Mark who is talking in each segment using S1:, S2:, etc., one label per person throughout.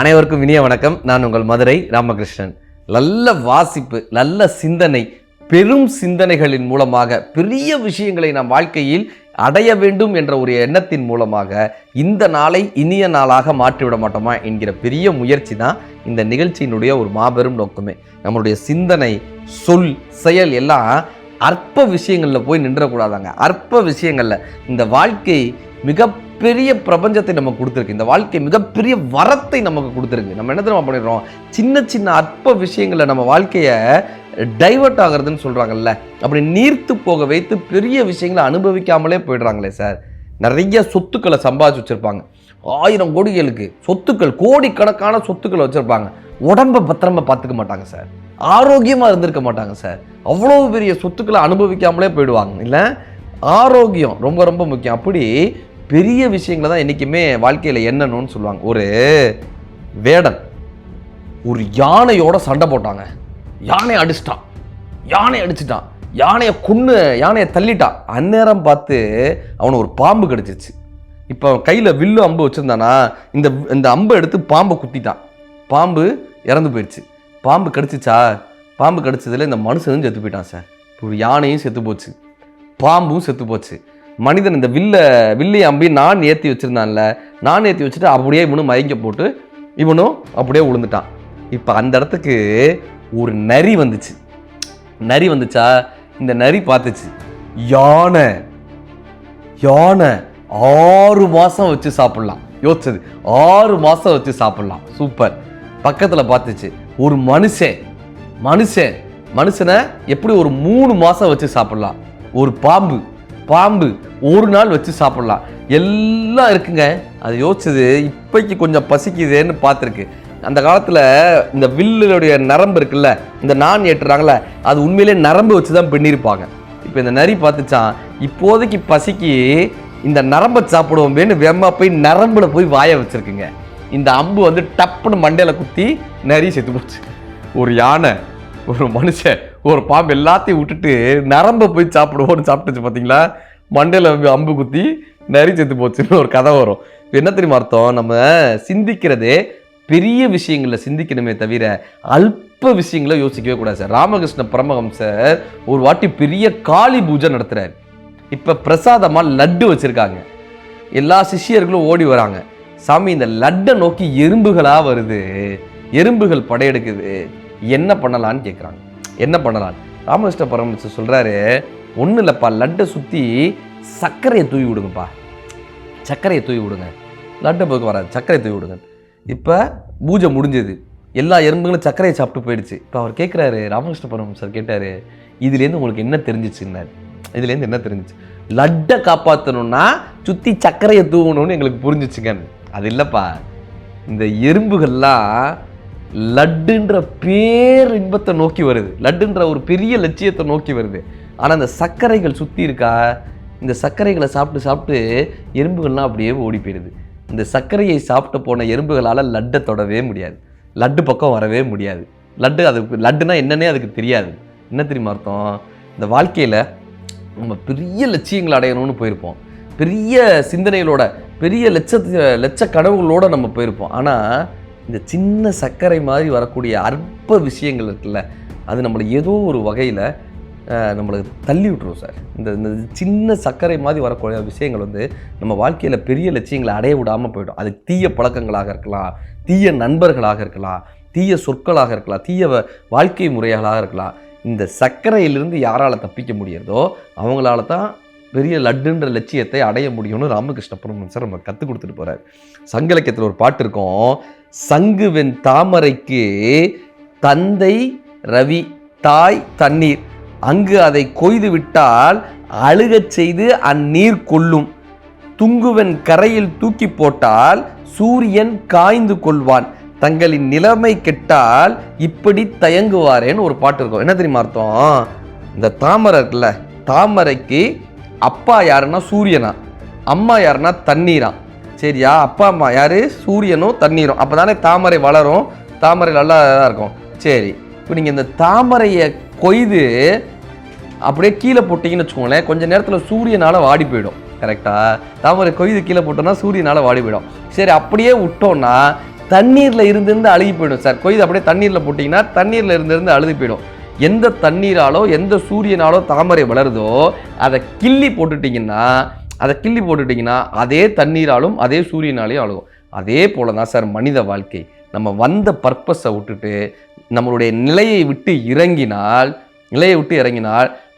S1: அனைவருக்கும் இனிய வணக்கம். நான் உங்கள் மதுரை ராமகிருஷ்ணன். நல்ல வாசிப்பு, நல்ல சிந்தனை, பெரும் சிந்தனைகளின் மூலமாக பெரிய விஷயங்களை நம் வாழ்க்கையில் அடைய வேண்டும் என்ற ஒரு எண்ணத்தின் மூலமாக இந்த நாளை இனிய நாளாக மாற்றிவிட மாட்டோமா என்கிற பெரிய முயற்சி தான் இந்த நிகழ்ச்சியினுடைய ஒரு மாபெரும் நோக்கமே. நம்மளுடைய சிந்தனை, சொல், செயல் எல்லாம் அற்ப விஷயங்களில் போய் நின்றக்கூடாதாங்க. அற்ப விஷயங்களில் இந்த வாழ்க்கை மிகப்பெரிய பிரபஞ்சத்தை நமக்கு கொடுத்துருக்கு. இந்த வாழ்க்கை மிகப்பெரிய வரத்தை நமக்கு கொடுத்துருக்கு. நம்ம என்ன தெரியுமா பண்ணிடுறோம்? சின்ன சின்ன அற்ப விஷயங்களில் நம்ம வாழ்க்கையை டைவர்ட் ஆகிறதுன்னு சொல்கிறாங்கல்ல, அப்படி நீர்த்து போக வைத்து பெரிய விஷயங்களை அனுபவிக்காமலே போயிடுறாங்களே சார். நிறைய சொத்துக்களை சம்பாதிச்சு வச்சுருப்பாங்க, 1000 கோடிகளுக்கு சொத்துக்கள், கோடிக்கணக்கான சொத்துக்களை வச்சுருப்பாங்க. உடம்பை பத்திரமா பார்த்துக்க மாட்டாங்க சார், ஆரோக்கியமாக இருந்திருக்க மாட்டாங்க சார். அவ்வளோ பெரிய சொத்துக்களை அனுபவிக்காமலே போயிடுவாங்க. இல்லை, ஆரோக்கியம் ரொம்ப ரொம்ப முக்கியம். அப்படி பெரிய விஷயங்களை தான் என்றைக்குமே வாழ்க்கையில் எண்ணணும்னு சொல்லுவாங்க. ஒரு வேடன் ஒரு யானையோட சண்டை போட்டாங்க. யானையை அடிச்சிட்டான், யானையை கொன்று யானையை தள்ளிட்டான். அந்நேரம் பார்த்து அவனை ஒரு பாம்பு கடிச்சிச்சு. இப்போ கையில் வில்லு அம்பு வச்சுருந்தானா, இந்த அம்பை எடுத்து பாம்பை குத்திட்டான். பாம்பு இறந்து போயிடுச்சு. பாம்பு கடிச்சிச்சா? பாம்பு கடிச்சதில் இந்த மனுஷனும் செத்து போயிட்டான் சார். ஒரு யானையும் செத்து போச்சு, பாம்பும் செத்து போச்சு. மனிதன் இந்த வில்லை அம்பி நான் ஏற்றி வச்சுருந்தான்ல, நான் ஏற்றி வச்சுட்டு அப்படியே இவனும் மயங்க போட்டு இவனும் அப்படியே விழுந்துட்டான். இப்போ அந்த இடத்துக்கு ஒரு நரி வந்துச்சு. நரி வந்துச்சா? இந்த நரி பார்த்துச்சு, யானை 6 மாதம் வச்சு சாப்பிட்லாம். யோசிச்சது, 6 மாதம் வச்சு சாப்பிட்லாம், சூப்பர். பக்கத்தில் பார்த்துச்சு ஒரு மனுஷனை எப்படி ஒரு 3 மாதம் வச்சு சாப்பிட்லாம். ஒரு பாம்பு 1 நாள் வச்சு சாப்பிட்லாம். எல்லாம் இருக்குங்க. அது யோசிச்சது, இப்போக்கு கொஞ்சம் பசிக்குதேன்னு பார்த்துருக்கு. அந்த காலத்தில் இந்த வில்லுடைய நரம்பு இருக்குல்ல, இந்த நான் ஏற்றுறாங்களே, அது உண்மையிலே நரம்பு வச்சு தான் பின்னிருப்பாங்க. இப்போ இந்த நரி பார்த்துச்சான், இப்போதைக்கு பசிக்கு இந்த நரம்பை சாப்பிடுவோமேன்னு வெம்மா போய் நரம்பில் போய் வாய வச்சுருக்குங்க. இந்த அம்பு வந்து டப்புன்னு மண்டையில் குத்தி நரி செத்து போச்சு. ஒரு யானை, ஒரு மனுஷன், ஒரு பாம்பு எல்லாத்தையும் விட்டுட்டு நரம்பை போய் சாப்பிடுவோன்னு சாப்பிட்டுச்சு. பார்த்தீங்களா? மண்டையில் அம்பு குத்தி நரி செத்து போச்சுன்னு ஒரு கதை வரும். இப்போ என்ன தெரியுமா அர்த்தம்? நம்ம சிந்திக்கிறதே பெரிய விஷயங்களில் சிந்திக்கணுமே தவிர அல்ப விஷயங்களை யோசிக்கவே கூடாது சார். ராமகிருஷ்ண பரமஹம்சர் ஒரு வாட்டி பெரிய காளி பூஜை நடத்துகிறார். இப்போ பிரசாதமாக லட்டு வச்சுருக்காங்க. எல்லா சிஷியர்களும் ஓடி வராங்க. சாமி, இந்த லட்டை நோக்கி எறும்புகளாக வருது, எறும்புகள் படையெடுக்குது, என்ன பண்ணலான்னு கேட்குறாங்க. என்ன பண்ணலாம்? ராமகிருஷ்ண பரமஹம்சர் சொல்கிறாரு, ஒன்றும் இல்லைப்பா, லட்டை சுற்றி சர்க்கரையை தூவி விடுங்கப்பா, சர்க்கரையை தூவி விடுங்க, லட்டை போக்கு வராது, சர்க்கரையை தூவி விடுங்க. இப்போ பூஜை முடிஞ்சது, எல்லா எறும்புகளும் சர்க்கரையை சாப்பிட்டு போயிடுச்சு. இப்போ அவர் கேட்குறாரு, ராமகிருஷ்ண பரமஹம்சர் கேட்டார், இதுலேருந்து உங்களுக்கு என்ன தெரிஞ்சிச்சுன்னாரு. இதுலேருந்து என்ன தெரிஞ்சிச்சு? லட்டை காப்பாற்றணும்னா சுற்றி சர்க்கரையை தூவணும்னு எங்களுக்கு புரிஞ்சிச்சுங்க. அது இல்லைப்பா, இந்த எறும்புகள்லாம் லட்டுன்ற பேர் இன்பத்தை நோக்கி வருது, லட்டுன்ற ஒரு பெரிய லட்சியத்தை நோக்கி வருது. ஆனால் இந்த சர்க்கரைகள் சுற்றி இருக்கா, இந்த சர்க்கரைகளை சாப்பிட்டு எறும்புகள்லாம் அப்படியே ஓடி போயிடுது. இந்த சர்க்கரையை சாப்பிட்டு போன எறும்புகளால் லட்டை தொடவே முடியாது, லட்டு பக்கம் வரவே முடியாது. லட்டுனா என்னன்னே அதுக்கு தெரியாது. என்ன தெரியுமா அர்த்தம்? இந்த வாழ்க்கையில் நம்ம பெரிய லட்சியங்களை அடையணும்னு போயிருப்போம், பெரிய சிந்தனைகளோட, பெரிய லட்ச கனவுகளோடு நம்ம போயிருப்போம். ஆனால் இந்த சின்ன சர்க்கரை மாதிரி வரக்கூடிய அற்ப விஷயங்கள் இருக்குல்ல, அது நம்மளை ஏதோ ஒரு வகையில் நம்மளுக்கு தள்ளி விட்டுரும் சார். இந்த சின்ன சர்க்கரை மாதிரி வரக்கூடிய விஷயங்கள் வந்து நம்ம வாழ்க்கையில் பெரிய லட்சியங்களை அடைய விடாமல் போய்டும். அது தீய பழக்கங்களாக இருக்கலாம், தீய நண்பர்களாக இருக்கலாம், தீய சொற்களாக இருக்கலாம், தீய வாழ்க்கை முறைகளாக இருக்கலாம். இந்த சர்க்கரையிலிருந்து யாரால் தப்பிக்க முடியறதோ அவங்களால தான் பெரிய லட்டுன்ற லட்சியத்தை அடைய முடியும்னு ராமகிருஷ்ண பரமஹம்சர் நம்ம கற்றுக் கொடுத்துட்டு போகிறார். சங்க இலக்கியத்தில் ஒரு பாட்டு இருக்கும், சங்குவெண் தாமரைக்கு தந்தை ரவி, தாய் தண்ணீர், அங்கு அதை கொய்து விட்டால் அழுகச் செய்து அந்நீர் கொல்லும், துங்குவன் கரையில் தூக்கி போட்டால் சூரியன் காய்ந்து கொள்வான், தங்களின் நிலைமை கெட்டால் இப்படி தயங்குவாரேன்னு ஒரு பாட்டு இருக்கும். என்ன தெரியுமா அர்த்தம்? இந்த தாமரை இருக்குல்ல, தாமரைக்கு அப்பா யாருன்னா சூரியனா, அம்மா யாருன்னா தண்ணீரா. சரியா? அப்பா அம்மா யாரு? சூரியனும் தண்ணீரும். அப்போ தானே தாமரை வளரும், தாமரை நல்லா இருக்கும். சரி, இப்போ நீங்கள் இந்த தாமரையை கொய்து அப்படியே கீழே போட்டிங்கன்னு வச்சுக்கோங்களேன், கொஞ்சம் நேரத்தில் சூரியனால் வாடி போயிடும். கரெக்டாக? தாமரை கொய்து கீழே போட்டோம்னா சூரியனால் வாடி போயிடும். சரி, அப்படியே விட்டோன்னா தண்ணீரில் இருந்து அழுகி போயிடும் சார். கொய்து அப்படியே தண்ணீரில் போட்டிங்கன்னா தண்ணீரில் இருந்து அழுகி போயிடும். எந்த தண்ணீராலோ எந்த சூரியனாலோ தாமரை வளருதோ அதை கிள்ளி போட்டுட்டிங்கன்னா அதே தண்ணீராலும் அதே சூரியனாலையும் அழுகும். அதே போல தான் சார் மனித வாழ்க்கை. நம்ம வந்த பர்பஸை விட்டுட்டு நம்மளுடைய நிலையை விட்டு இறங்கினால்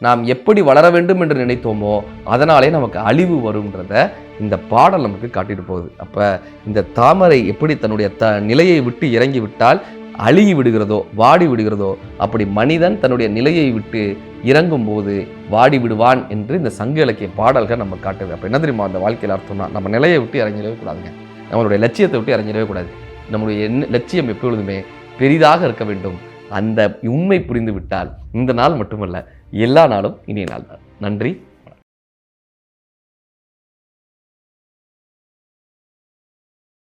S1: நாம் எப்படி வளர வேண்டும் என்று நினைத்தோமோ அதனாலே நமக்கு அழிவு வரும்ன்றத இந்த பாடல் நமக்கு காட்டிட்டு போகுது. அப்போ இந்த தாமரை எப்படி தன்னுடைய நிலையை விட்டு இறங்கி விட்டால் அழுகி விடுகிறதோ வாடி விடுகிறதோ, அப்படி மனிதன் தன்னுடைய நிலையை விட்டு இறங்கும் போது வாடி விடுவான் என்று இந்த சங்க இலக்கிய பாடல்கள் நம்ம காட்டுது. அப்போ என்ன தெரியுமா அந்த வாழ்க்கையில் அர்த்தம்னா, நம்ம நிலையை விட்டு இறங்கிடவே கூடாதுங்க. நம்மளுடைய லட்சியத்தை விட்டு இறங்கிடவே கூடாது. நம்மளுடைய லட்சியம் எப்பொழுதுமே பெரிதாக இருக்க வேண்டும். அந்த உண்மை புரிந்து விட்டால் இந்த நாள் மட்டுமல்ல, எல்லா நாளும் இனிய நாள் தான். நன்றி.